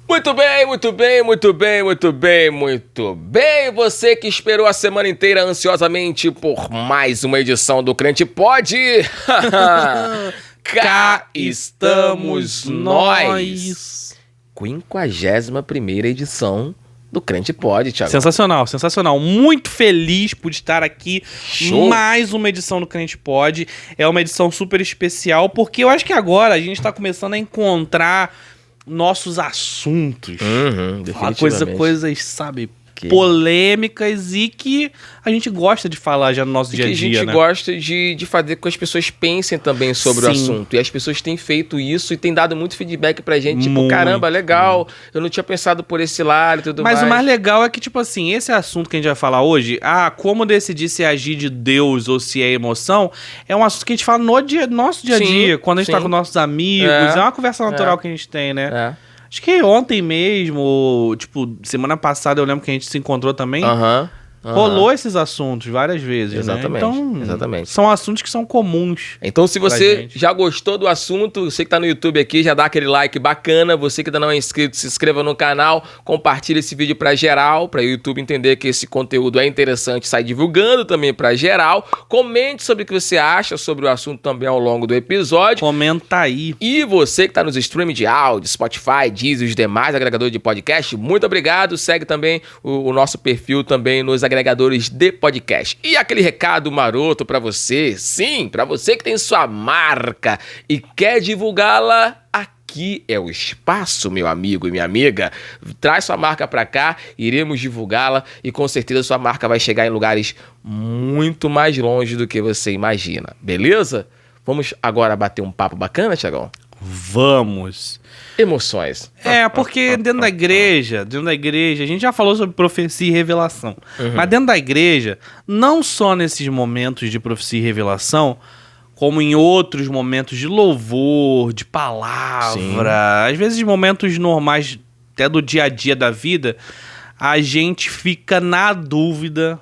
Muito bem, muito bem, muito bem, muito bem, muito bem. Você que esperou a semana inteira ansiosamente por mais uma edição do Crente Pode. Cá estamos nós. 51ª edição do Crente Pode, Thiago. Sensacional, sensacional. Muito feliz por estar aqui. Show. Mais uma edição do Crente Pode. É uma edição super especial, porque eu acho que agora a gente tá começando a encontrar nossos assuntos. Definitivamente. Coisas, sabe, polêmicas e que a gente gosta de falar já no nosso dia a dia, que a gente gosta de fazer com que as pessoas pensem também sobre o assunto. E as pessoas têm feito isso e têm dado muito feedback pra gente. Tipo, caramba, legal, eu não tinha pensado por esse lado e tudo mais. Mas o mais legal é que, tipo assim, esse assunto que a gente vai falar hoje, como decidir se é agir de Deus ou se é emoção, é um assunto que a gente fala no nosso dia a dia, quando a gente tá com nossos amigos. É uma conversa natural que a gente tem, né? Acho que ontem mesmo, tipo, semana passada eu lembro que a gente se encontrou também. Rolou esses assuntos várias vezes, exatamente, né? Então, exatamente. São assuntos que são comuns. Então, se você já gostou do assunto, você que tá no YouTube aqui, já dá aquele like bacana. Você que ainda não é inscrito, se inscreva no canal, compartilha esse vídeo pra geral, pra YouTube entender que esse conteúdo é interessante, sai divulgando também pra geral. Comente sobre o que você acha sobre o assunto também ao longo do episódio. Comenta aí. E você que tá nos streams de áudio, Spotify, Deezer e os demais agregadores de podcast, muito obrigado. Segue também o nosso perfil também nos agregadores de podcast. E aquele recado maroto pra você, sim, pra você que tem sua marca e quer divulgá-la, aqui é o espaço, meu amigo e minha amiga. Traz sua marca pra cá, iremos divulgá-la e com certeza sua marca vai chegar em lugares muito mais longe do que você imagina, beleza? Vamos agora bater um papo bacana, Thiagão? Vamos. Emoções. Porque dentro da igreja, a gente já falou sobre profecia e revelação. Mas dentro da igreja, não só nesses momentos de profecia e revelação, como em outros momentos de louvor, de palavra, às vezes momentos normais, até do dia a dia da vida, a gente fica na dúvida,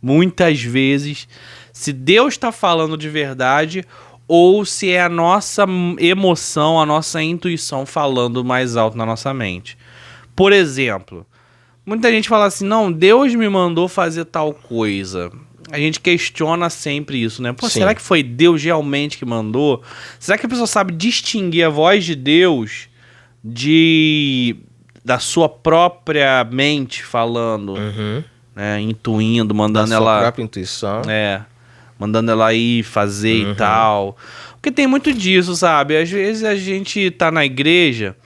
muitas vezes, se Deus está falando de verdade ou se é a nossa emoção, a nossa intuição falando mais alto na nossa mente. Por exemplo, muita gente fala assim, não, Deus me mandou fazer tal coisa. A gente questiona sempre isso, né? Pô, será que foi Deus realmente que mandou? Será que a pessoa sabe distinguir a voz de Deus da sua própria mente falando, né? Intuindo, mandando da ela... sua própria intuição. Mandando ela ir fazer e tal. Porque tem muito disso, sabe? Às vezes a gente tá na igreja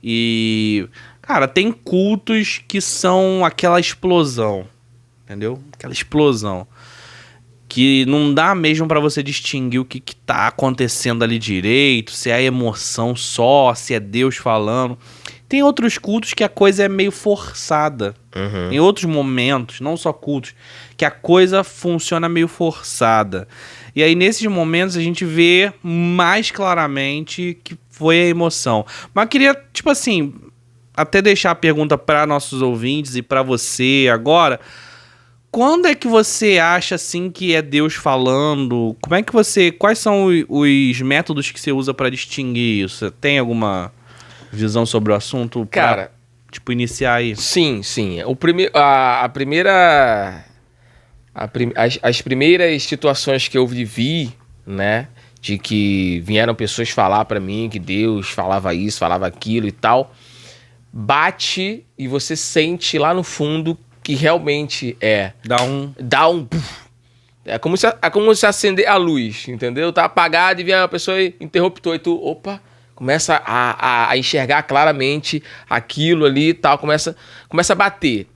e... Cara, tem cultos que são aquela explosão. Entendeu? Aquela explosão. Que não dá mesmo pra você distinguir o que tá acontecendo ali direito. Se é emoção só, se é Deus falando. Tem outros cultos que a coisa é meio forçada. Em outros momentos, não só cultos, que a coisa funciona meio forçada. E aí, nesses momentos, a gente vê mais claramente que foi a emoção. Mas eu queria, tipo assim, até deixar a pergunta para nossos ouvintes e para você agora. Quando é que você acha, assim, que é Deus falando? Quais são os métodos que você usa para distinguir isso? Você tem alguma visão sobre o assunto? Cara, tipo, iniciar aí. Sim. As primeiras situações que eu vivi, né, de que vieram pessoas falar pra mim que Deus falava isso, falava aquilo e tal, bate e você sente lá no fundo que realmente dá um é como se acender a luz, entendeu? Tá apagado e vem uma pessoa e interruptor e tu, opa, começa a enxergar claramente aquilo ali e tal, começa a bater.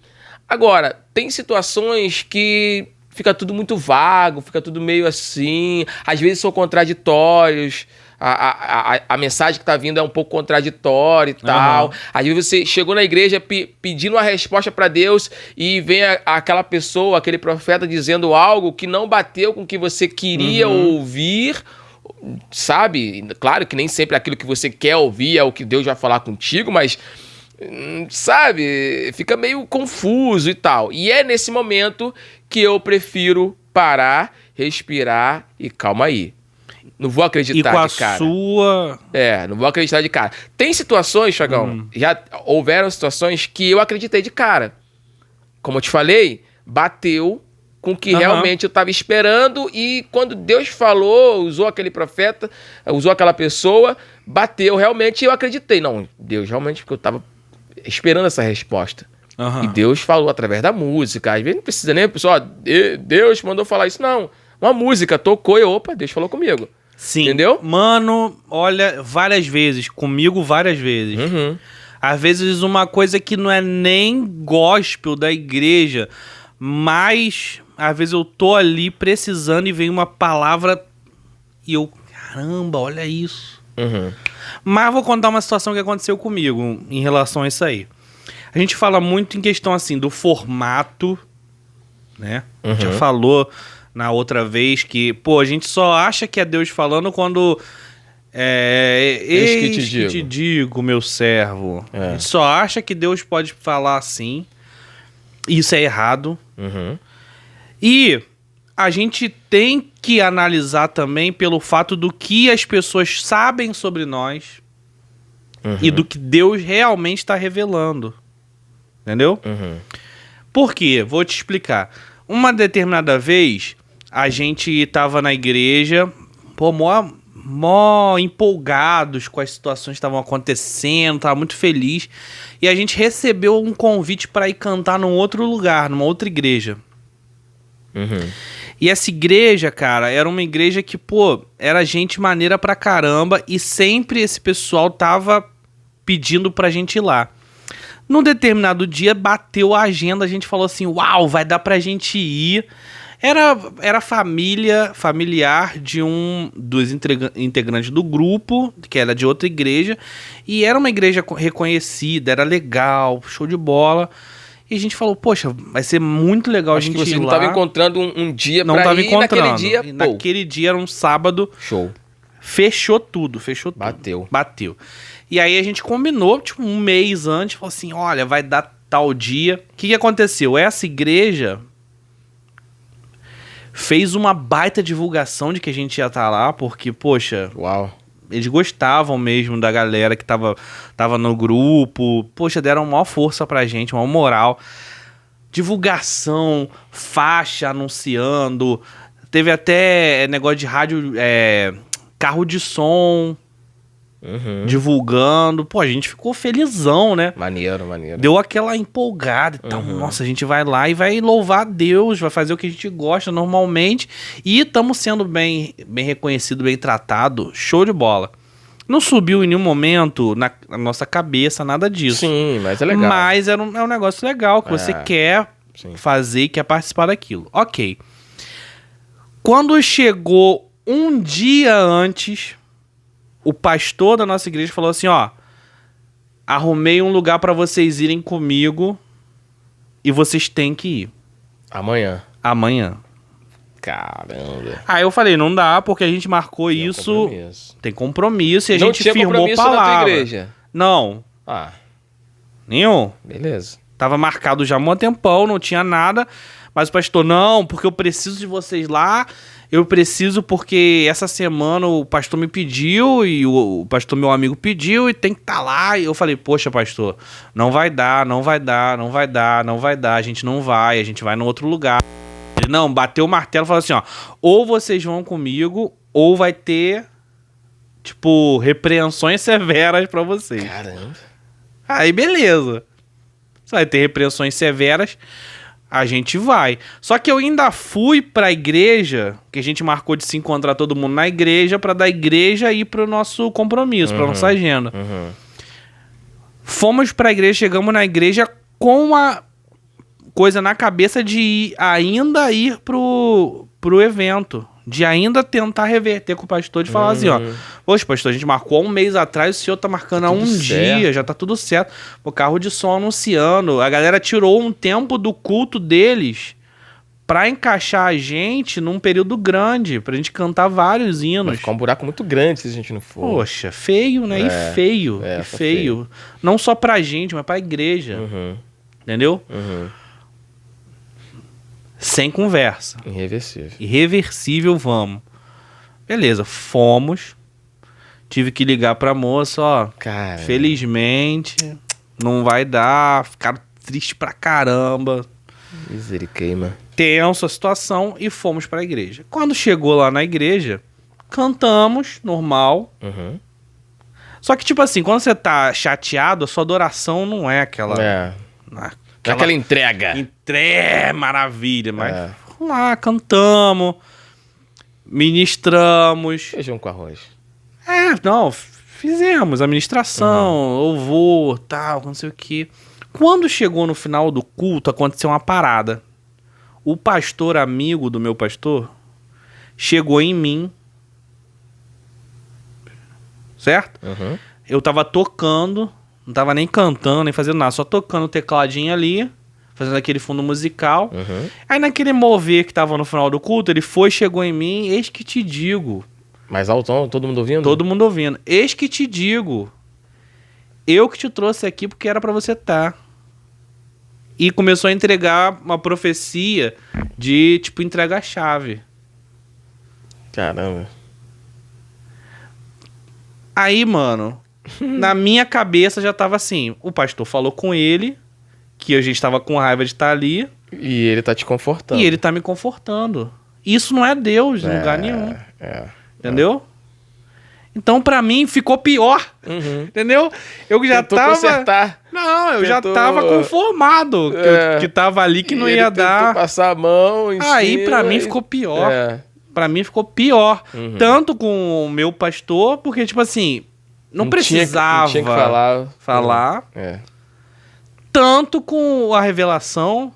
Agora, tem situações que fica tudo muito vago, fica tudo meio assim, às vezes são contraditórios, a mensagem que tá vindo é um pouco contraditória e tal. Às vezes você chegou na igreja pedindo uma resposta para Deus e vem aquela pessoa, aquele profeta dizendo algo que não bateu com o que você queria ouvir, sabe? Claro que nem sempre aquilo que você quer ouvir é o que Deus vai falar contigo, mas, sabe, fica meio confuso e tal. E é nesse momento que eu prefiro parar, respirar e calma aí. Não vou E acreditar com a de cara. sua... Não vou acreditar de cara. Tem situações, Chagão, já houveram situações que eu acreditei de cara. Como eu te falei, bateu com o que realmente eu tava esperando e quando Deus falou, usou aquele profeta, usou aquela pessoa, bateu realmente e eu acreditei. Não, Deus realmente, porque eu tava esperando essa resposta. E Deus falou através da música. Às vezes não precisa nem, pessoal, Deus mandou falar isso. Não, uma música tocou e opa, Deus falou comigo. Sim. Entendeu? Mano, olha, várias vezes. Comigo, várias vezes. Às vezes uma coisa que não é nem gospel da igreja, mas às vezes eu tô ali precisando e vem uma palavra e eu, caramba, olha isso. Mas eu vou contar uma situação que aconteceu comigo em relação a isso aí. A gente fala muito em questão assim do formato, né? A gente já falou na outra vez que, pô, a gente só acha que é Deus falando quando eis que te digo, meu servo. A gente só acha que Deus pode falar assim. Isso é errado. E a gente tem que analisar também pelo fato do que as pessoas sabem sobre nós e do que Deus realmente está revelando. Entendeu? Por quê? Vou te explicar. Uma determinada vez, a gente tava na igreja, pô, mó empolgados com as situações que estavam acontecendo, tava muito feliz. E a gente recebeu um convite para ir cantar num outro lugar, numa outra igreja. E essa igreja, cara, era uma igreja que, pô, era gente maneira pra caramba e sempre esse pessoal tava pedindo pra gente ir lá. Num determinado dia, bateu a agenda, a gente falou assim, uau, vai dar pra gente ir. Era familiar de um dos integrantes do grupo, que era de outra igreja, e era uma igreja reconhecida, era legal, show de bola. E a gente falou, poxa, vai ser muito legal a gente ir lá. Acho que você não estava encontrando um dia não pra ir encontrando. Naquele dia, naquele dia era um sábado. Show. Fechou tudo. Bateu. E aí a gente combinou, tipo, um mês antes, falou assim, olha, vai dar tal dia. O que aconteceu? Essa igreja fez uma baita divulgação de que a gente ia estar lá, porque, poxa... Uau. Eles gostavam mesmo da galera que tava no grupo. Poxa, deram maior força pra gente, maior moral. Divulgação, faixa anunciando. Teve até negócio de rádio, carro de som, divulgando. Pô, a gente ficou felizão, né? Maneiro. Deu aquela empolgada e tal. Nossa, a gente vai lá e vai louvar a Deus, vai fazer o que a gente gosta normalmente. E estamos sendo bem reconhecido, bem tratado. Show de bola. Não subiu em nenhum momento na nossa cabeça nada disso. Sim, mas é legal. Mas é um negócio legal que você quer fazer e quer participar daquilo. Ok. Quando chegou um dia antes, o pastor da nossa igreja falou assim, ó, arrumei um lugar pra vocês irem comigo e vocês têm que ir. Amanhã. Caramba. Aí eu falei, não dá, porque a gente marcou isso. Tem compromisso e a gente firmou palavra. Na tua igreja? Não. Nenhum. Beleza. Tava marcado já há um tempão, não tinha nada. Mas o pastor, não, porque eu preciso de vocês lá. Eu preciso porque essa semana o pastor me pediu e o pastor, meu amigo, pediu e tem que estar lá. E eu falei, poxa, pastor, não vai dar. A gente não vai, a gente vai no outro lugar. Ele, não, bateu o martelo e falou assim, ó, ou vocês vão comigo ou vai ter, tipo, repreensões severas pra vocês. Caramba. Aí, beleza. Você vai ter repreensões severas, a gente vai. Só que eu ainda fui pra igreja, que a gente marcou de se encontrar todo mundo na igreja, pra da igreja ir pro nosso compromisso, pra nossa agenda. Fomos pra igreja, chegamos na igreja com a coisa na cabeça de ainda ir pro evento. De ainda tentar reverter com o pastor, de falar assim, ó, poxa, pastor, a gente marcou há um mês atrás, o senhor tá marcando há um dia, já tá tudo certo. O carro de som anunciando, a galera tirou um tempo do culto deles pra encaixar a gente num período grande, pra gente cantar vários hinos. Vai ficar um buraco muito grande se a gente não for. Poxa, feio, né? E feio. Não só pra gente, mas pra igreja. Entendeu? Sem conversa. Irreversível. Irreversível, vamos. Beleza, fomos. Tive que ligar pra moça, ó. Cara. Felizmente, não vai dar. Ficaram tristes pra caramba. Misericórdia. Tenso a situação e fomos pra igreja. Quando chegou lá na igreja, cantamos, normal. Uhum. Só que, tipo assim, quando você tá chateado, a sua adoração não é aquela... Aquela entrega. Maravilha, mas vamos lá, cantamos, ministramos. Feijão com arroz. Não, fizemos a ministração, louvor, tal, não sei o quê. Quando chegou no final do culto, aconteceu uma parada. O pastor amigo do meu pastor chegou em mim, certo? Uhum. Eu tava tocando, não tava nem cantando, nem fazendo nada, só tocando o tecladinho ali, fazendo aquele fundo musical. Uhum. Aí naquele mover que tava no final do culto, ele foi, chegou em mim, eis que te digo. Mais altão, todo mundo ouvindo? Todo mundo ouvindo. Eis que te digo. Eu que te trouxe aqui porque era pra você estar. E começou a entregar uma profecia de, tipo, entregar a chave. Caramba. Aí, mano, na minha cabeça já tava assim, o pastor falou com ele, que a gente tava com raiva de estar ali. E ele tá te confortando. E ele tá me confortando. Isso não é Deus em lugar nenhum. Entendeu? Então, pra mim, ficou pior. Uhum. Entendeu? Eu já Tentou tava... consertar. Não, eu já tava conformado que tava ali, que não Ele ia tentou dar. passar a mão em Aí, cima pra mim, e- ficou pior. É. Pra mim, ficou pior. Uhum. Tanto com o meu pastor, porque, tipo assim, não precisava Não tinha que falar. É. tanto com a revelação.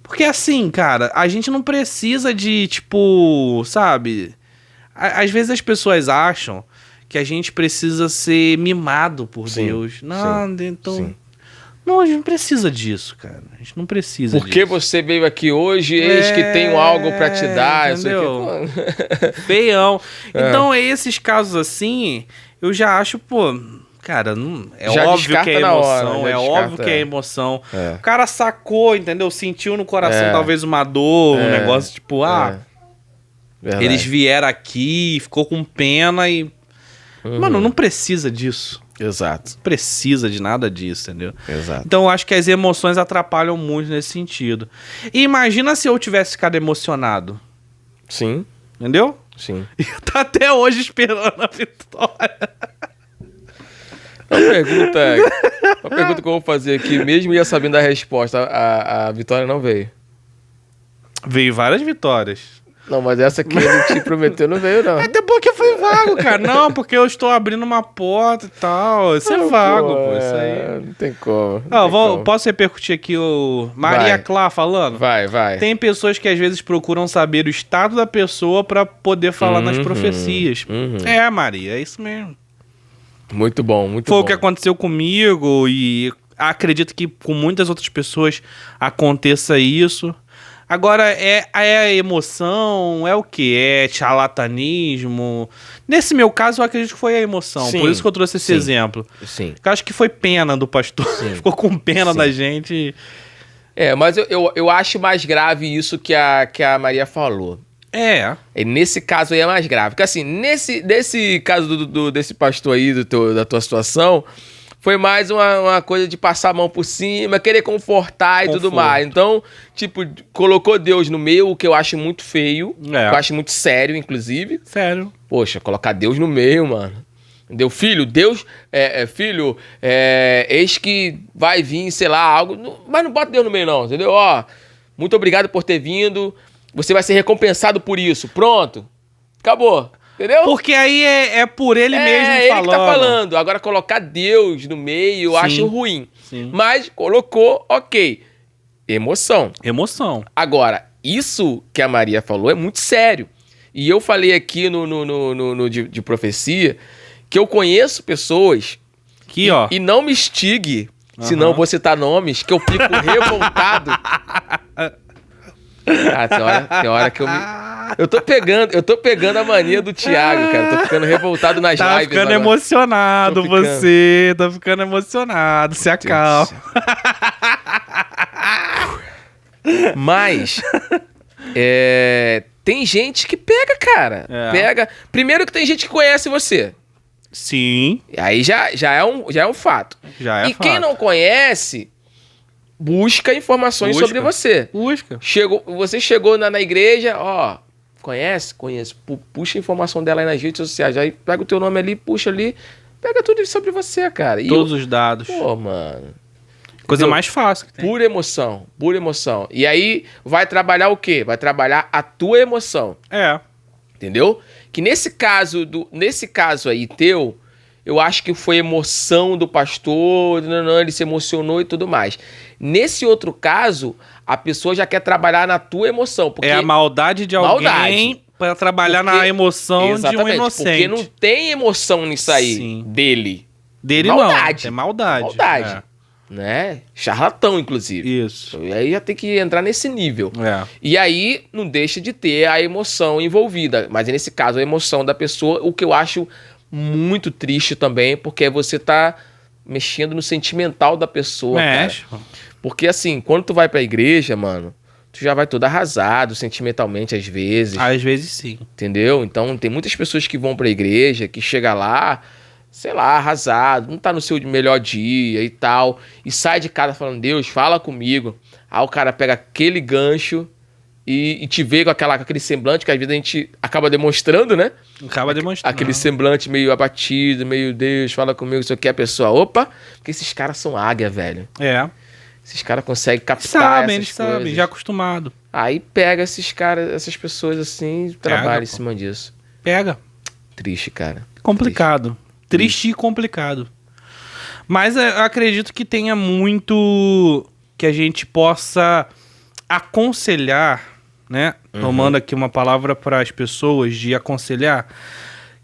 Porque assim, cara, a gente não precisa de, tipo, sabe? Às vezes as pessoas acham que a gente precisa ser mimado por Sim, Deus. Não, sim, então... sim. Não, a gente não precisa disso, cara. A gente não precisa Porque disso. você veio aqui hoje, eis que tenho algo pra te dar. Isso Entendeu? aqui, Feião. Então, esses casos assim, eu já acho, pô... Cara, não, é Já óbvio descarta que é na hora, emoção, já é descarta, óbvio que é emoção. É. O cara sacou, entendeu? Sentiu no coração É. talvez uma dor, um É. negócio tipo, Verdade. eles vieram aqui, ficou com pena e... Mano, não precisa disso. Exato, Não precisa de nada disso, entendeu? exato. Então eu acho que as emoções atrapalham muito nesse sentido. E imagina se eu tivesse ficado emocionado, Sim, entendeu? sim. E eu tô até hoje esperando a vitória. Uma pergunta que eu vou fazer aqui, mesmo já sabendo a resposta, a vitória não veio. Veio várias vitórias. Não, mas essa que ele te prometeu não veio, não. Até porque foi vago, cara. Não, porque eu estou abrindo uma porta e tal. Isso é vago, pô. Isso aí. Não tem como. Posso repercutir aqui o Maria Vai. Clá falando? Vai. Tem pessoas que às vezes procuram saber o estado da pessoa pra poder falar nas profecias. É, Maria, é isso mesmo. Muito bom, muito Foi bom. o que aconteceu comigo e acredito que com muitas outras pessoas aconteça isso. Agora, é a emoção, é o quê? É charlatanismo? Nesse meu caso, eu acredito que foi a emoção. Sim, Por isso que eu trouxe esse sim. exemplo. Sim. Eu acho que foi pena do pastor. Ficou com pena Sim. da gente. É, mas eu acho mais grave isso que a Maria falou. É. E nesse caso aí é mais grave. Porque assim, nesse caso desse pastor aí, da tua situação, foi mais uma coisa de passar a mão por cima, querer confortar e tudo Conforto. mais. Então, tipo, colocou Deus no meio, o que eu acho muito feio, É. que eu acho muito sério, inclusive. Sério. Poxa, colocar Deus no meio, mano. Entendeu? Filho, Deus, filho, eis que vai vir, sei lá, algo. Mas não bota Deus no meio, não, entendeu? Ó, muito obrigado por ter vindo. Você vai ser recompensado por isso. Pronto. Acabou. Entendeu? Porque aí é por ele mesmo ele falando. que tá falando. Agora, colocar Deus no meio, eu Sim. acho ruim. Sim. Mas colocou, ok. Emoção. Emoção. Agora, isso que a Maria falou é muito sério. E eu falei aqui no de profecia que eu conheço pessoas Aqui, ó. e não me instigue, senão eu vou citar nomes, que eu fico revoltado. Tem hora que eu me... Eu tô pegando a mania do Thiago, cara. Eu tô ficando revoltado nas Tá lives ficando agora. emocionado Tô ficando. você. Tá ficando emocionado. Se acalma. Mas Tem gente que pega, cara. Pega. Primeiro que tem gente que conhece você. Sim. Aí já é um fato. Já é e quem não conhece, busca informações sobre você. Busca. Você chegou na igreja, ó, conhece? Conheço. Puxa a informação dela aí nas redes sociais. Aí pega o teu nome ali, puxa ali, pega tudo sobre você, cara. Todos os dados. Pô, mano. Coisa mais fácil que tem. Pura emoção, pura emoção. E aí vai trabalhar o quê? Vai trabalhar a tua emoção. Entendeu? Que nesse caso aí teu, eu acho que foi emoção do pastor, ele se emocionou e tudo mais. Nesse outro caso, a pessoa já quer trabalhar na tua emoção. Porque é a maldade de alguém para trabalhar na emoção de um inocente. Porque não tem emoção nisso aí dele. Dele maldade. Não, é maldade. Maldade. Né? Charlatão, inclusive. Isso. E aí já tem que entrar nesse nível. E aí não deixa de ter a emoção envolvida. Mas nesse caso, a emoção da pessoa, o que eu acho muito triste também, porque você tá mexendo no sentimental da pessoa, Mexe. cara. Porque assim, quando tu vai pra igreja, mano, tu já vai todo arrasado sentimentalmente às vezes. Às vezes sim. Entendeu? Então tem muitas pessoas que vão pra igreja, que chega lá, sei lá, arrasado, não tá no seu melhor dia e tal, e sai de casa falando, Deus, fala comigo. Aí o cara pega aquele gancho e te vê com aquele semblante que às vezes a gente acaba demonstrando, né? Acaba demonstrando. Aquele semblante meio abatido, meio, Deus, fala comigo, isso aqui, a pessoa, opa, porque esses caras são águia, velho. Esses caras conseguem captar eles sabem, já acostumado. Aí pega esses caras, essas pessoas assim, e trabalha em cima disso. Pega. Triste, cara. Complicado. Triste e complicado. Mas eu acredito que tenha muito que a gente possa aconselhar, né? Tomando aqui uma palavra para as pessoas de aconselhar,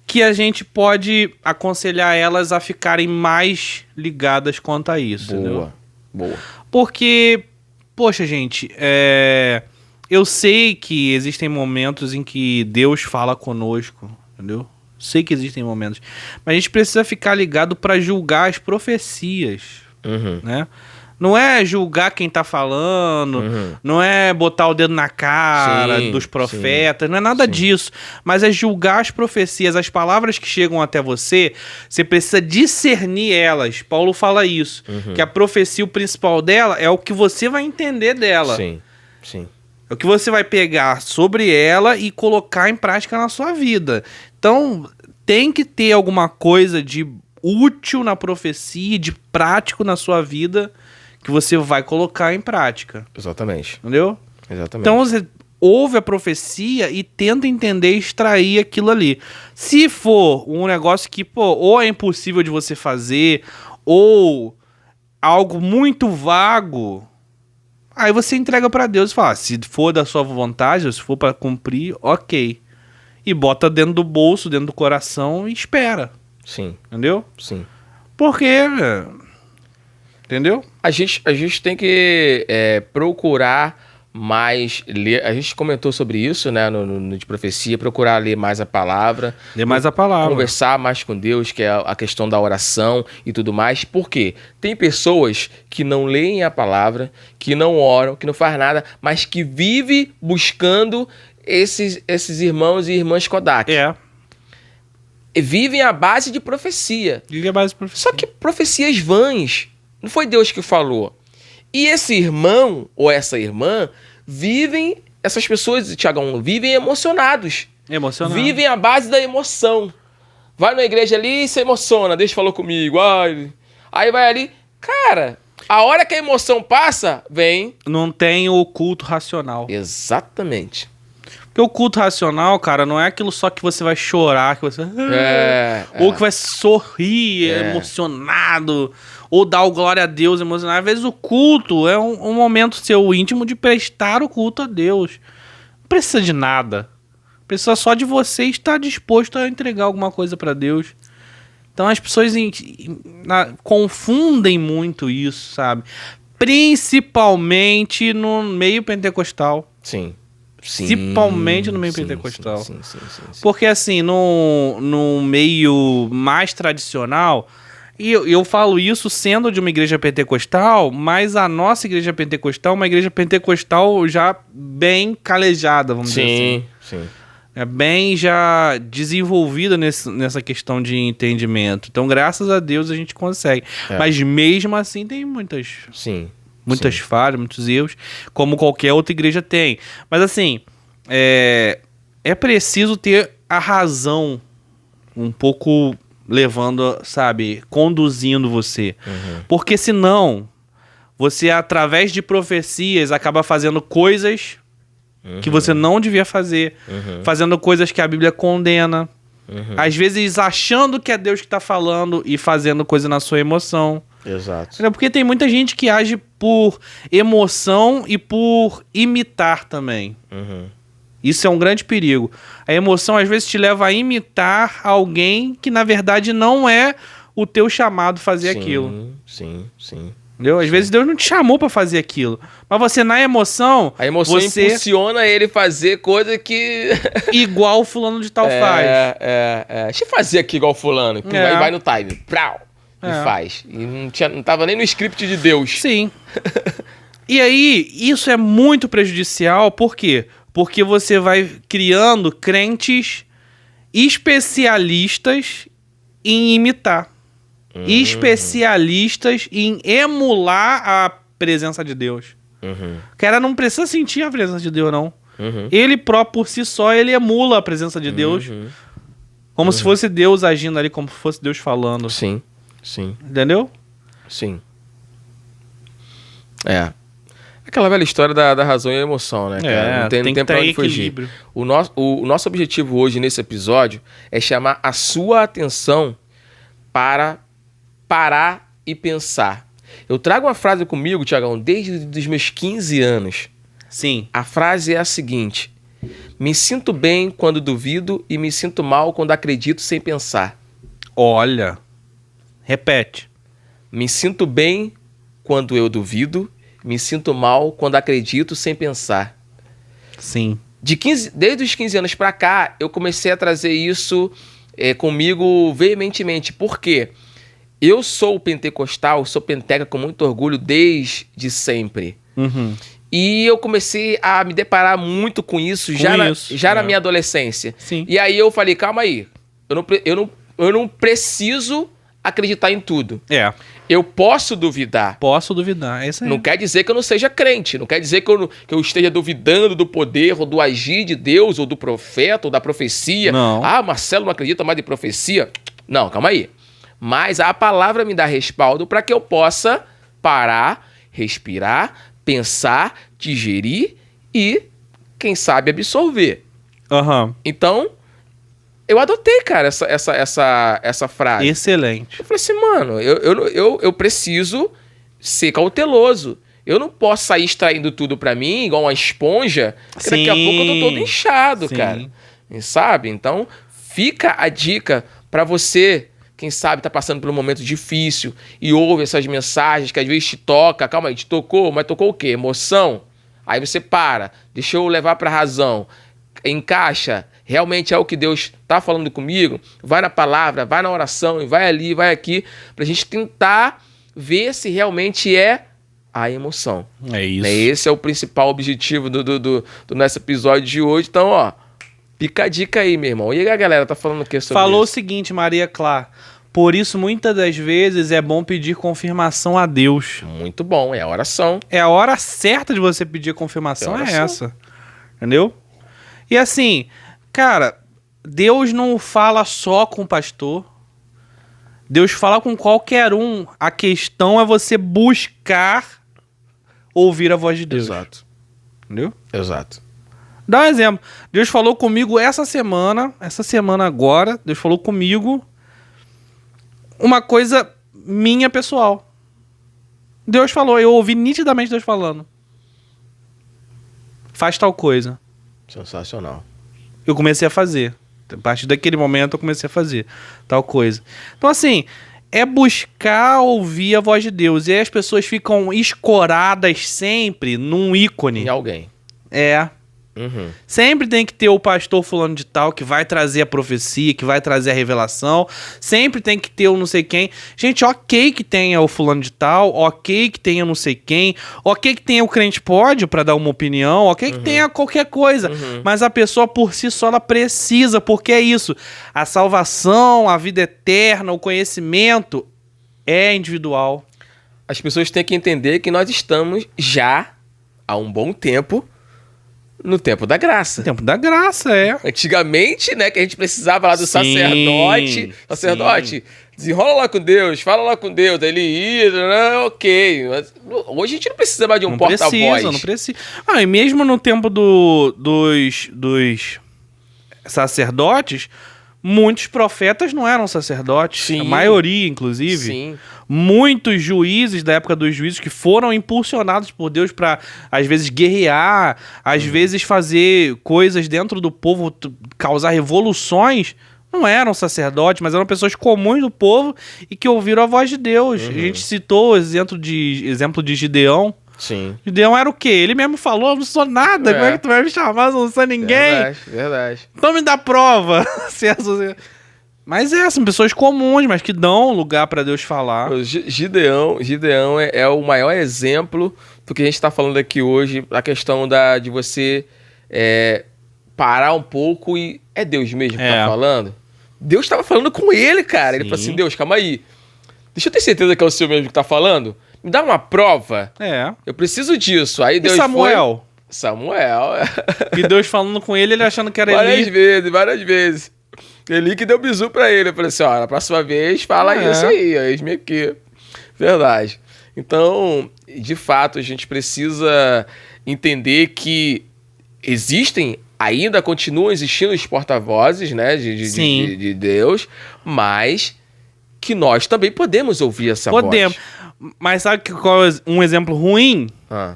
que a gente pode aconselhar elas a ficarem mais ligadas quanto a isso. Boa. Porque, poxa, gente, eu sei que existem momentos em que Deus fala conosco, entendeu? Sei que existem momentos. Mas a gente precisa ficar ligado para julgar as profecias, né? Não é julgar quem tá falando, não é botar o dedo na cara dos profetas, não é nada disso. Mas é julgar as profecias, as palavras que chegam até você, você precisa discernir elas. Paulo fala isso, que a profecia, o principal dela, é o que você vai entender dela. Sim. É o que você vai pegar sobre ela e colocar em prática na sua vida. Então, tem que ter alguma coisa de útil na profecia, de prático na sua vida, que você vai colocar em prática. Exatamente. Entendeu? Exatamente. Então, você ouve a profecia e tenta entender e extrair aquilo ali. Se for um negócio que, ou é impossível de você fazer, ou algo muito vago, aí você entrega pra Deus e fala, se for da sua vontade, se for pra cumprir, ok. E bota dentro do bolso, dentro do coração e espera. Sim. Entendeu? Sim. Porque... Entendeu? A gente tem que procurar mais ler. A gente comentou sobre isso, né? No de profecia, procurar ler mais a palavra. Ler mais a palavra. Conversar mais com Deus, que é a questão da oração e tudo mais. Por quê? Tem pessoas que não leem a palavra, que não oram, que não faz nada, mas que vivem buscando esses irmãos e irmãs Kodak. Vivem à base de profecia. Só que profecias vãs. Não foi Deus que falou. E esse irmão ou essa irmã essas pessoas, Thiagão, vivem emocionados. Vivem à base da emoção. Vai na igreja ali e se emociona. Deus falou comigo. Aí vai ali. Cara, a hora que a emoção passa, vem... Não tem o culto racional. Exatamente. Porque o culto racional, cara, não é aquilo só que você vai chorar, que você... ou que vai sorrir emocionado, ou dar o glória a Deus emocionado. Às vezes o culto é um momento seu íntimo de prestar o culto a Deus. Não precisa de nada. Precisa só de você estar disposto a entregar alguma coisa pra Deus. Então as pessoas confundem muito isso, sabe? Principalmente no meio pentecostal. Sim. Principalmente no meio pentecostal. Sim. Porque assim, no meio mais tradicional, e eu falo isso sendo de uma igreja pentecostal, mas a nossa igreja pentecostal é uma igreja pentecostal já bem calejada, vamos dizer assim. Sim. É bem já desenvolvida nessa questão de entendimento. Então, graças a Deus, a gente consegue. Mas mesmo assim, tem muitas falhas, muitos erros, como qualquer outra igreja tem. Mas assim, é preciso ter a razão um pouco levando, sabe, conduzindo você. Porque senão, você, através de profecias, acaba fazendo coisas que você não devia fazer, fazendo coisas que a Bíblia condena, às vezes achando que é Deus que está falando e fazendo coisa na sua emoção. Exato. Porque tem muita gente que age por emoção e por imitar também. Isso é um grande perigo. A emoção às vezes te leva a imitar alguém que na verdade não é o teu chamado fazer aquilo. Sim. Entendeu? Às vezes Deus não te chamou pra fazer aquilo. Mas você, na emoção... A emoção impulsiona ele fazer coisa que... igual o fulano de tal faz. Deixa eu fazer aqui igual o fulano. Aí vai no time. Prau, e faz. E não tava nem no script de Deus. Sim. E aí, isso é muito prejudicial. Por quê? Porque você vai criando crentes especialistas em imitar. Especialistas em emular a presença de Deus. O cara não precisa sentir a presença de Deus, não. Ele próprio, por si só, ele emula a presença de Deus. Como se fosse Deus agindo ali, como se fosse Deus falando. Sim. Entendeu? Sim. Aquela velha história da razão e a emoção, né, cara? Não tem pra onde fugir. O nosso objetivo hoje, nesse episódio, é chamar a sua atenção para parar e pensar. Eu trago uma frase comigo, Tiagão, desde os meus 15 anos. Sim. A frase é a seguinte: me sinto bem quando duvido e me sinto mal quando acredito sem pensar. Olha. Repete. Me sinto bem quando eu duvido, me sinto mal quando acredito sem pensar. Sim. Desde os 15 anos pra cá, eu comecei a trazer isso comigo veementemente. Por quê? Eu sou pentecostal, sou penteca com muito orgulho desde sempre. E eu comecei a me deparar muito com isso já na minha adolescência. Sim. E aí eu falei, calma aí, eu não preciso acreditar em tudo. Eu posso duvidar. Posso duvidar, é isso aí. Não quer dizer que eu não seja crente, não quer dizer que eu esteja duvidando do poder ou do agir de Deus ou do profeta ou da profecia. Não. Marcelo não acredita mais em profecia. Não, calma aí. Mas a palavra me dá respaldo para que eu possa parar, respirar, pensar, digerir e, quem sabe, absorver. Então, eu adotei, cara, essa frase. Excelente. Eu falei assim, mano, eu preciso ser cauteloso. Eu não posso sair extraindo tudo pra mim, igual uma esponja, porque daqui a pouco eu tô todo inchado, cara. Sabe? Então, fica a dica pra você, quem sabe tá passando por um momento difícil e ouve essas mensagens que às vezes te toca. Calma aí, te tocou, mas tocou o quê? Emoção? Aí você para, deixa eu levar pra razão. Encaixa, realmente é o que Deus tá falando comigo? Vai na palavra, vai na oração, vai ali, vai aqui, pra gente tentar ver se realmente é a emoção. É isso. Esse é o principal objetivo do nosso episódio de hoje. Então, ó, pica a dica aí, meu irmão. E aí a galera tá falando o que sobre Falou isso? O seguinte, Maria Clara. Por isso, muitas das vezes, é bom pedir confirmação a Deus. Muito bom, é a oração. É a hora certa de você pedir confirmação, é essa. Entendeu? E assim, cara, Deus não fala só com o pastor. Deus fala com qualquer um. A questão é você buscar ouvir a voz de Deus. Exato. Entendeu? Exato. Dá um exemplo. Deus falou comigo essa semana agora, Deus falou comigo uma coisa minha pessoal. Deus falou, eu ouvi nitidamente Deus falando. Faz tal coisa. Sensacional. Eu comecei a fazer. A partir daquele momento eu comecei a fazer tal coisa. Então assim, é buscar ouvir a voz de Deus. E aí as pessoas ficam escoradas sempre num ícone. Em alguém. Sempre tem que ter o pastor fulano de tal que vai trazer a profecia, que vai trazer a revelação. Sempre tem que ter o não sei quem. Gente, ok que tenha o fulano de tal, ok que tenha não sei quem, ok que tenha o crente pódio pra dar uma opinião, ok que tenha qualquer coisa. Mas a pessoa por si só, ela precisa, porque é isso. A salvação, a vida eterna, o conhecimento é individual. As pessoas têm que entender que nós estamos já há um bom tempo no tempo da graça. Tempo da graça, é. Antigamente, né, que a gente precisava lá do Sim, sacerdote, desenrola lá com Deus, fala lá com Deus, aí ele ia, ok. Mas hoje a gente não precisa mais de um porta-voz. Não precisa. E mesmo no tempo dos sacerdotes, muitos profetas não eram sacerdotes. Sim. A maioria, inclusive. Sim. Muitos juízes da época dos juízes que foram impulsionados por Deus para, às vezes, guerrear, às vezes fazer coisas dentro do povo, causar revoluções, não eram sacerdotes, mas eram pessoas comuns do povo e que ouviram a voz de Deus. A gente citou o exemplo de Gideão. Sim. Gideão era o quê? Ele mesmo falou, não sou nada, como é que tu vai me chamar, não sou ninguém? Verdade. Então me dá prova. Mas são pessoas comuns, mas que dão lugar pra Deus falar. Gideão é o maior exemplo do que a gente está falando aqui hoje, a questão de você parar um pouco e é Deus mesmo que tá falando? Deus estava falando com ele, cara. Ele falou assim, Deus, calma aí. Deixa eu ter certeza que é o Senhor mesmo que tá falando. Me dá uma prova. Eu preciso disso. Aí Deus Samuel? Samuel. E Deus falando com ele achando que era Eli. Várias vezes. Eli que deu bisu pra ele. Eu falei assim, ó, na próxima vez fala isso aí, ó, eis-me aqui. Verdade. Então, de fato, a gente precisa entender que continuam existindo os porta-vozes, né, de Deus, mas que nós também podemos ouvir essa voz. Mas sabe qual é um exemplo ruim?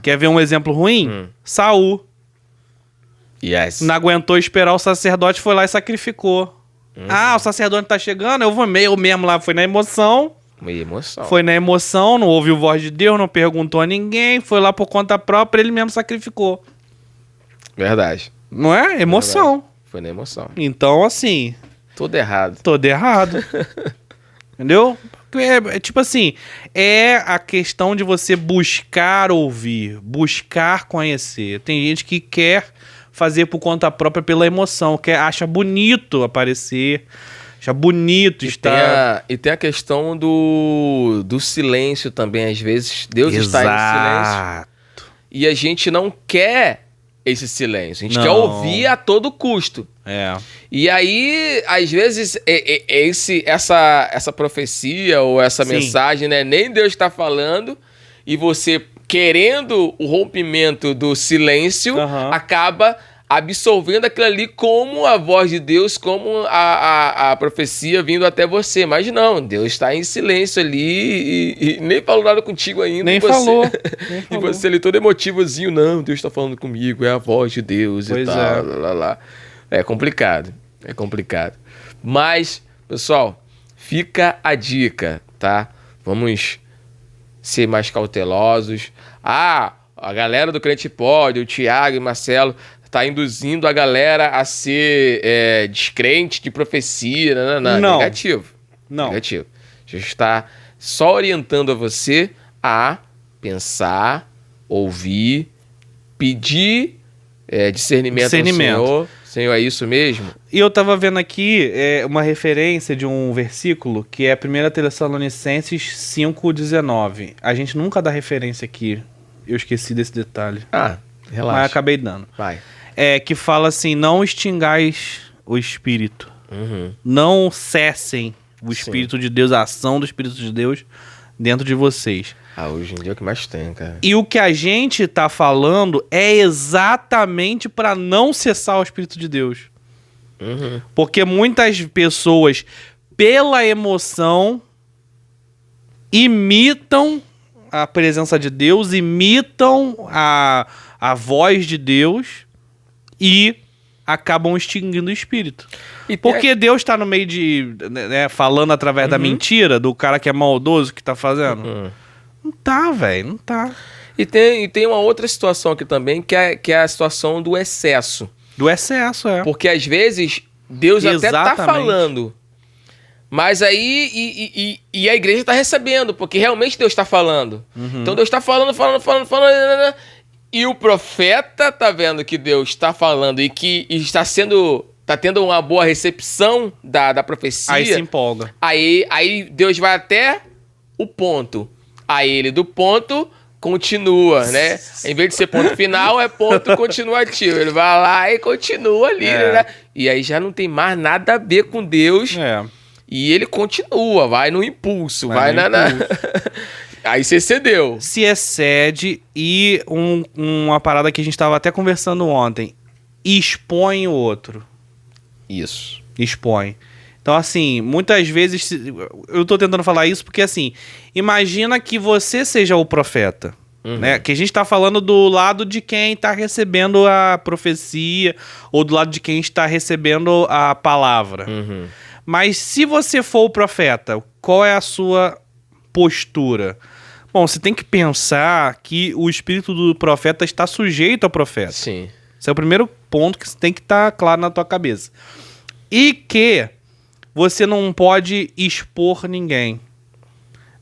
Quer ver um exemplo ruim? Saul. Yes. Não aguentou esperar o sacerdote, foi lá e sacrificou. O sacerdote tá chegando, eu vou mesmo lá. Foi na emoção. Foi na emoção, não ouviu voz de Deus, não perguntou a ninguém, foi lá por conta própria, ele mesmo sacrificou. Verdade. Não é? Emoção. Verdade. Foi na emoção. Então, assim... Todo errado. Entendeu? Tipo assim, é a questão de você buscar ouvir, buscar conhecer. Tem gente que quer fazer por conta própria pela emoção, acha bonito aparecer, acha bonito estar... E tem a questão do silêncio também, às vezes Deus está em silêncio e a gente não quer esse silêncio, a gente quer ouvir a todo custo. E aí, às vezes, essa profecia ou essa mensagem, né, nem Deus está falando, e você, querendo o rompimento do silêncio, acaba absorvendo aquilo ali como a voz de Deus, como a profecia vindo até você. Mas não, Deus está em silêncio ali e nem falou nada contigo ainda. Nem falou. E você ali todo emotivozinho, não, Deus está falando comigo, é a voz de Deus e tal. Lá. É complicado. Mas, pessoal, fica a dica, tá? Vamos ser mais cautelosos. A galera do Crente Pode, o Thiago e o Marcelo, tá induzindo a galera a ser descrente de profecia. Não. Negativo. Negativo. A gente está só orientando a você a pensar, ouvir, pedir discernimento ao Senhor. Senhor, é isso mesmo? E eu tava vendo aqui uma referência de um versículo que é 1 Tessalonicenses 5,19. A gente nunca dá referência aqui. Eu esqueci desse detalhe. Relaxa. Mas acabei dando. Vai. Que fala assim, não extingais o Espírito. Não cessem o Espírito de Deus, a ação do Espírito de Deus dentro de vocês. Hoje em dia é o que mais tem, cara. E o que a gente tá falando é exatamente para não cessar o Espírito de Deus. Porque muitas pessoas, pela emoção, imitam a presença de Deus, imitam a voz de Deus e acabam extinguindo o Espírito. Porque Deus tá no meio de... falando através da mentira, do cara que é maldoso que tá fazendo. Não tá, velho, não tá. E tem uma outra situação aqui também, que é a situação do excesso. Do excesso, é. Porque às vezes Deus até tá falando, mas aí e a igreja tá recebendo, porque realmente Deus tá falando. Então Deus tá falando, e o profeta tá vendo que Deus tá falando e que tá tendo uma boa recepção da profecia. Aí se empolga. Aí Deus vai até o ponto. Aí ele do ponto continua, né? Em vez de ser ponto final, é ponto continuativo. Ele vai lá e continua ali, né? E aí já não tem mais nada a ver com Deus. E ele continua, vai no impulso, vai na... Aí você cedeu. Se excede e uma parada que a gente tava até conversando ontem. Expõe o outro. Isso. Expõe. Então, assim, muitas vezes... Eu tô tentando falar isso porque, assim... Imagina que você seja o profeta. Né? Que a gente tá falando do lado de quem tá recebendo a profecia. Ou do lado de quem está recebendo a palavra. Mas se você for o profeta, qual é a sua postura? Bom, você tem que pensar que o espírito do profeta está sujeito ao profeta. Sim. Esse é o primeiro ponto que tem que estar claro na tua cabeça. E que você não pode expor ninguém.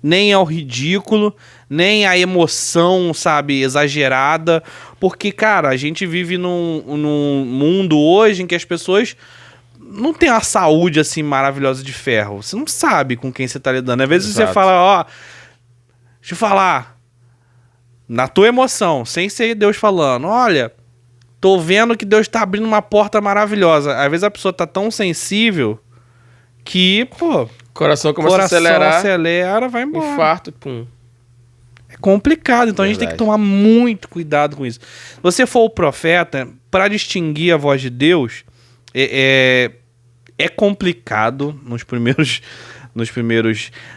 Nem ao ridículo, nem à emoção, sabe, exagerada. Porque, cara, a gente vive num mundo hoje em que as pessoas não têm uma saúde, assim, maravilhosa de ferro. Você não sabe com quem você tá lidando. Às vezes você fala, ó... Deixa eu falar. Na tua emoção, sem ser Deus falando. Olha, tô vendo que Deus tá abrindo uma porta maravilhosa. Às vezes a pessoa tá tão sensível que, pô... Coração começa a acelerar. Acelera, vai embora. Infarto, pum. É complicado, então a gente tem que tomar muito cuidado com isso. Se você for o profeta, para distinguir a voz de Deus, é complicado nos primeiros...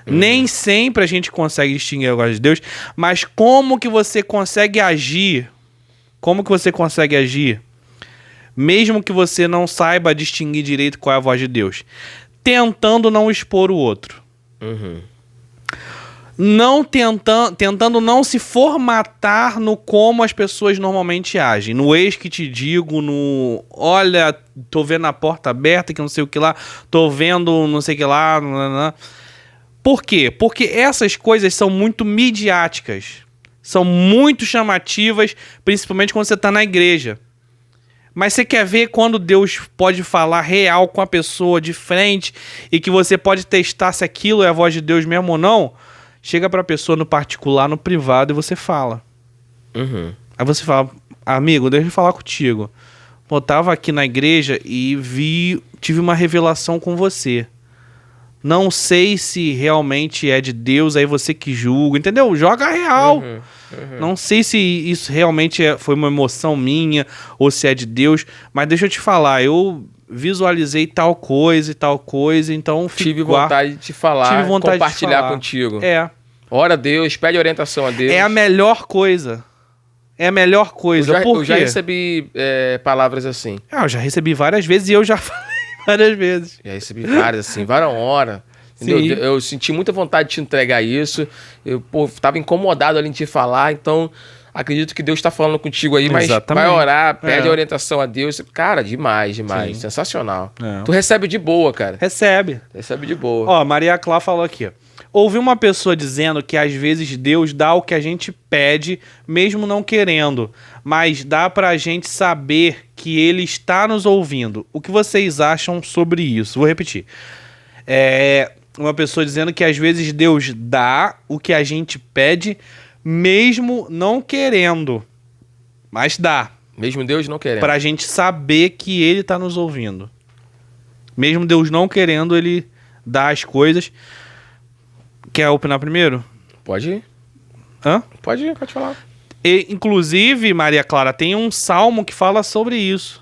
Nem sempre a gente consegue distinguir a voz de Deus, mas como que você consegue agir? Como que você consegue agir? Mesmo que você não saiba distinguir direito qual é a voz de Deus. Tentando não expor o outro. Não tentando não se formatar no como as pessoas normalmente agem. No eis que te digo, no... Olha, tô vendo a porta aberta, que não sei o que lá. Tô vendo não sei o que lá. Por quê? Porque essas coisas são muito midiáticas. São muito chamativas, principalmente quando você tá na igreja. Mas você quer ver quando Deus pode falar real com a pessoa de frente e que você pode testar se aquilo é a voz de Deus mesmo ou não? Chega pra pessoa no particular, no privado, e você fala. Aí você fala, amigo, deixa eu falar contigo. Pô, tava aqui na igreja e tive uma revelação com você. Não sei se realmente é de Deus, aí você que julga, entendeu? Joga real. Não sei se isso realmente foi uma emoção minha ou se é de Deus, mas deixa eu te falar, eu visualizei tal coisa, então... Tive vontade de te falar, compartilhar contigo. Ora a Deus, pede orientação a Deus. É a melhor coisa. É a melhor coisa. Eu já recebi palavras assim. Eu já recebi várias vezes e eu já falei várias vezes. Já recebi várias, assim, várias horas. Entendeu? Eu senti muita vontade de te entregar isso. Eu, tava incomodado ali em te falar, então... Acredito que Deus está falando contigo aí, mas vai orar, pede a orientação a Deus. Cara, demais. Sim. Sensacional. Tu recebe de boa, cara. Recebe de boa. Ó, Maria Clá falou aqui, ó. Ouvi uma pessoa dizendo que às vezes Deus dá o que a gente pede, mesmo não querendo, mas dá pra gente saber que Ele está nos ouvindo. O que vocês acham sobre isso? Vou repetir. Uma pessoa dizendo que às vezes Deus dá o que a gente pede, mesmo não querendo, mas dá. Mesmo Deus não querendo. Pra gente saber que Ele tá nos ouvindo. Mesmo Deus não querendo, Ele dá as coisas. Quer opinar primeiro? Pode ir. Pode falar. E, inclusive, Maria Clara, tem um salmo que fala sobre isso.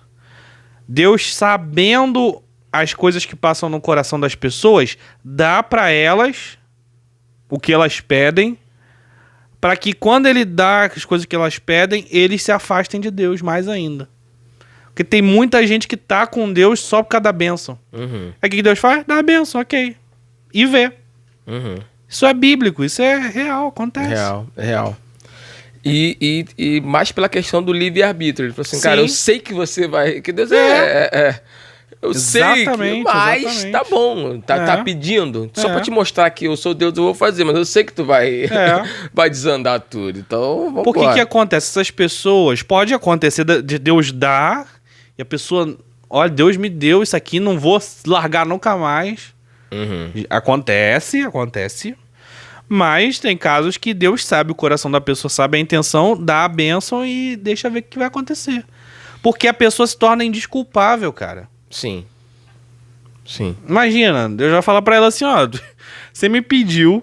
Deus, sabendo as coisas que passam no coração das pessoas, dá pra elas o que elas pedem, para que quando Ele dá as coisas que elas pedem, eles se afastem de Deus mais ainda. Porque tem muita gente que tá com Deus só por causa da bênção. Aí o que Deus faz? Dá a bênção, ok. E vê. Isso é bíblico, isso é real, acontece. Real. E mais pela questão do livre-arbítrio. Ele falou assim, Sim. cara, eu sei que você vai... Que Deus eu sei, mas exatamente. tá bom, tá pedindo. Só pra te mostrar que eu sou Deus, eu vou fazer, mas eu sei que tu vai, vai desandar tudo. Então, vamos Por que acontece? Essas pessoas, pode acontecer de Deus dar, e a pessoa, olha, Deus me deu isso aqui, não vou largar nunca mais. Acontece. Mas tem casos que Deus sabe, o coração da pessoa sabe a intenção, dá a bênção e deixa ver o que vai acontecer. Porque a pessoa se torna indesculpável, cara. Sim. Imagina, Deus vai falar pra ela assim, ó, você me pediu,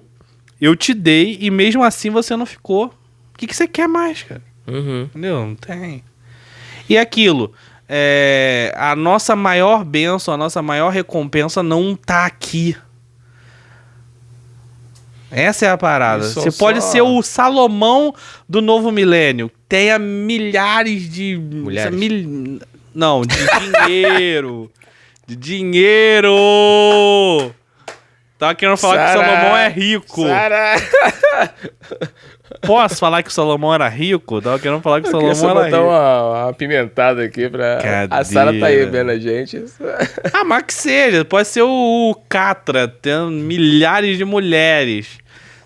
eu te dei e mesmo assim você não ficou. O que você quer mais, cara? Entendeu? Não tem. E aquilo, a nossa maior bênção, a nossa maior recompensa não tá aqui. Essa é a parada. Você pode ser o Salomão do novo milênio. Tenha milhares de... Mulheres. Não, de dinheiro. De dinheiro! Tava querendo falar que o Salomão é rico. Posso falar que o Salomão era rico? Tava querendo falar que o Salomão era rico. Vou botar uma pimentada aqui pra... A Sara tá aí vendo a gente. Mas que seja. Pode ser o Catra, tendo milhares de mulheres.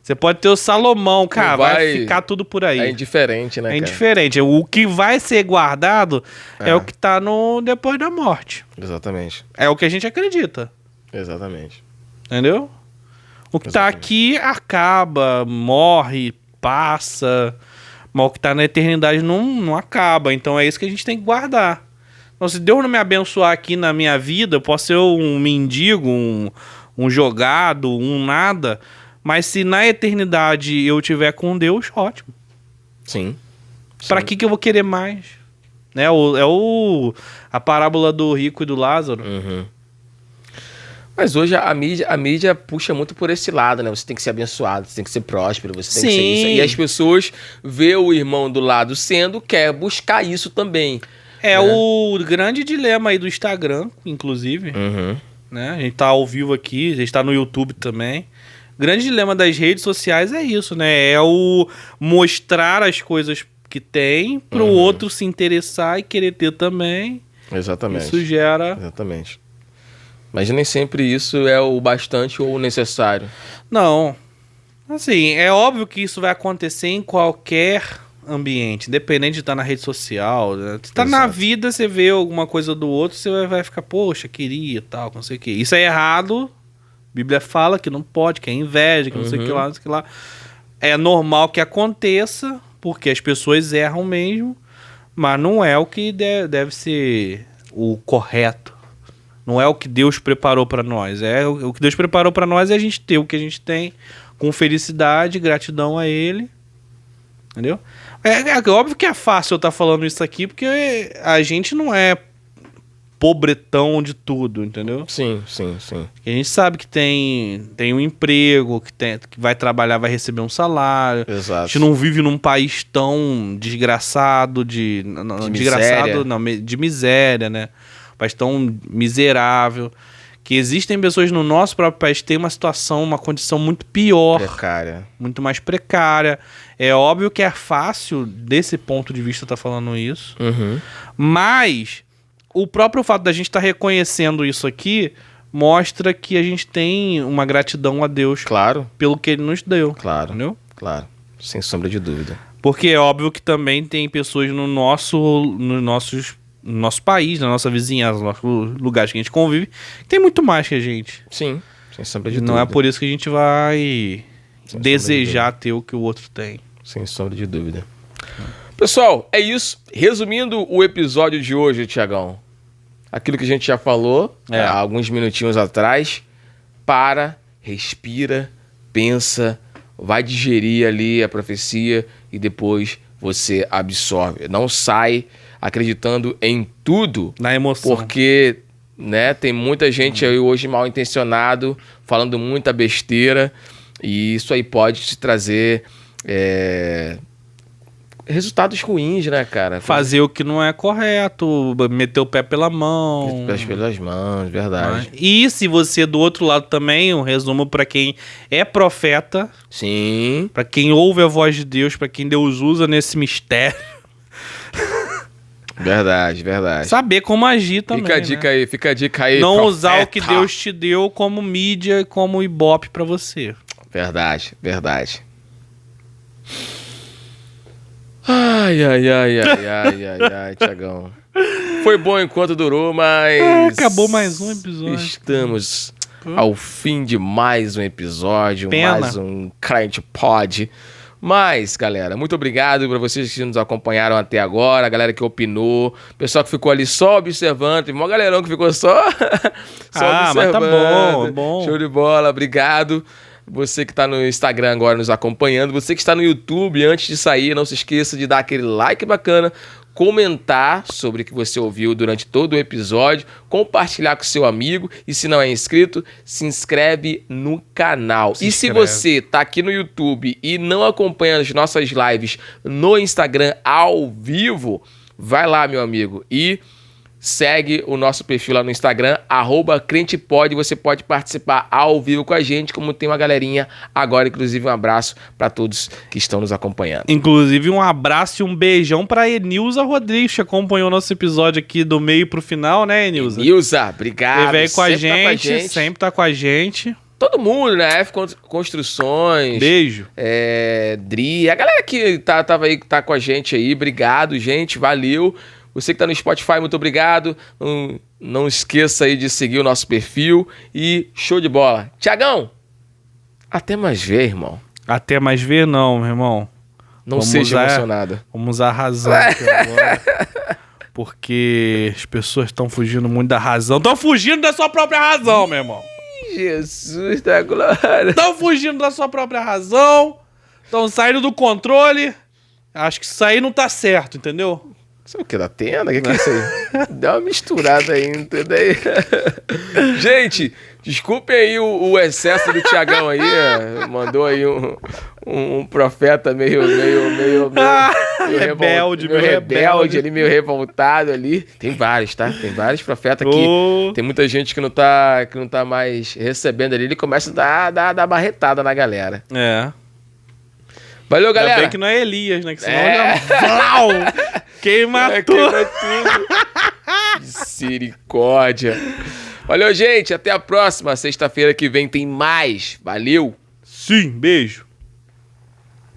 Você pode ter o Salomão, cara, vai ficar tudo por aí. É indiferente, né, cara? É indiferente. O que vai ser guardado é o que tá no depois da morte. Exatamente. É o que a gente acredita. Exatamente. Entendeu? O que tá aqui acaba, morre, passa. Mas o que tá na eternidade não acaba. Então é isso que a gente tem que guardar. Então, se Deus não me abençoar aqui na minha vida, eu posso ser um mendigo, um jogado, um nada... Mas se na eternidade eu tiver com Deus, ótimo. Sim. Pra que eu vou querer mais? Né? A parábola do rico e do Lázaro. Mas hoje a mídia puxa muito por esse lado, né? Você tem que ser abençoado, você tem que ser próspero, você tem que ser isso. E as pessoas vê o irmão do lado quer buscar isso também. É, né? O grande dilema aí do Instagram, inclusive. Né? A gente tá ao vivo aqui, a gente tá no YouTube também. O grande dilema das redes sociais é isso, né? É o mostrar as coisas que tem pro outro se interessar e querer ter também. Exatamente. Isso gera... Exatamente. Mas nem sempre isso é o bastante ou o necessário. Não. Assim, é óbvio que isso vai acontecer em qualquer ambiente, independente de estar na rede social. Né? Se tá na vida, você vê alguma coisa do outro, você vai ficar, poxa, queria tal, não sei o que. Isso é errado. A Bíblia fala que não pode, que é inveja, que não sei o que lá, não sei o que lá. É normal que aconteça, porque as pessoas erram mesmo, mas não é o que deve ser o correto. Não é o que Deus preparou para nós. O que Deus preparou para nós é a gente ter o que a gente tem com felicidade, gratidão a Ele. Entendeu? É óbvio que é fácil eu estar falando isso aqui, porque a gente não é pobretão de tudo, entendeu? Sim. A gente sabe que tem um emprego, que vai trabalhar, vai receber um salário. Exato. A gente não vive num país tão desgraçado, de miséria, né? Um país tão miserável. Que existem pessoas no nosso próprio país que têm uma situação, uma condição muito pior. Precária. Muito mais precária. É óbvio que é fácil, desse ponto de vista, estar falando isso. Mas... o próprio fato da gente estar reconhecendo isso aqui mostra que a gente tem uma gratidão a Deus, claro, pelo que Ele nos deu. Claro, entendeu? Claro, sem sombra de dúvida. Porque é óbvio que também tem pessoas no nosso país, na nossa vizinhança, nos nossos lugares que a gente convive, que tem muito mais que a gente. Sim, sem sombra de dúvida. Não é por isso que a gente vai desejar ter o que o outro tem. Sem sombra de dúvida. Pessoal, é isso. Resumindo o episódio de hoje, Tiagão. Aquilo que a gente já falou há alguns minutinhos atrás. Para, respira, pensa, vai digerir ali a profecia e depois você absorve. Não sai acreditando em tudo. Na emoção. Porque, né, tem muita gente aí hoje mal intencionado, falando muita besteira. E isso aí pode te trazer... resultados ruins, né, cara? Fazer o que não é correto, meter o pé pela mão. Pelas mãos, verdade. E se você do outro lado também, um resumo pra quem é profeta, Sim. pra quem ouve a voz de Deus, pra quem Deus usa nesse mistério. Verdade. Saber como agir também. Fica a dica aí. Não profeta. usar o que Deus te deu como mídia e como ibope pra você. Verdade. Ai, Thiagão. Foi bom enquanto durou, mas... Acabou mais um episódio. Estamos ao fim de mais um episódio, Pena. mais um Crente Pod. Mas, galera, muito obrigado para vocês que nos acompanharam até agora, a galera que opinou, o pessoal que ficou ali só observando, tem uma galerão que ficou só observando. Mas tá bom, bom. Show de bola, obrigado. Você que tá no Instagram agora nos acompanhando, você que está no YouTube, antes de sair, não se esqueça de dar aquele like bacana, comentar sobre o que você ouviu durante todo o episódio, compartilhar com seu amigo e se não é inscrito, se inscreve no canal. Se você tá aqui no YouTube e não acompanha as nossas lives no Instagram ao vivo, vai lá, meu amigo, e segue o nosso perfil lá no Instagram, @crentepod. Você pode participar ao vivo com a gente, como tem uma galerinha agora. Inclusive, um abraço para todos que estão nos acompanhando. Inclusive, um abraço e um beijão pra Enilza Rodrigues, que acompanhou nosso episódio aqui do meio pro final, né, Enilza? Enilza, obrigado. Ele veio com a gente, sempre tá com a gente. Todo mundo, né? F Construções. Beijo. Dri, a galera que tava aí, tá com a gente aí, obrigado, gente, valeu. Você que tá no Spotify, muito obrigado. Não esqueça aí de seguir o nosso perfil. E show de bola. Thiagão, até mais ver, irmão. Até mais ver, não, meu irmão. Não seja emocionado. Vamos usar a razão aqui agora. Porque as pessoas estão fugindo muito da razão. Estão fugindo da sua própria razão, meu irmão. Jesus da glória. Estão fugindo da sua própria razão. Estão saindo do controle. Acho que isso aí não tá certo, entendeu? Isso é o que? Da tenda? O que é isso aí? Dá uma misturada aí, entendeu? Gente, desculpem aí o excesso do Thiagão aí. Mandou aí um profeta meio rebelde, meio revoltado ali. Tem vários, tá? Tem vários profetas que tem muita gente que não tá mais recebendo ali. Ele começa a dar barretada na galera. Valeu, galera. Ainda bem que não é Elias, né? Que senão já... Queima tudo. Misericórdia. Valeu, gente. Até a próxima. Sexta-feira que vem tem mais. Valeu. Sim, beijo.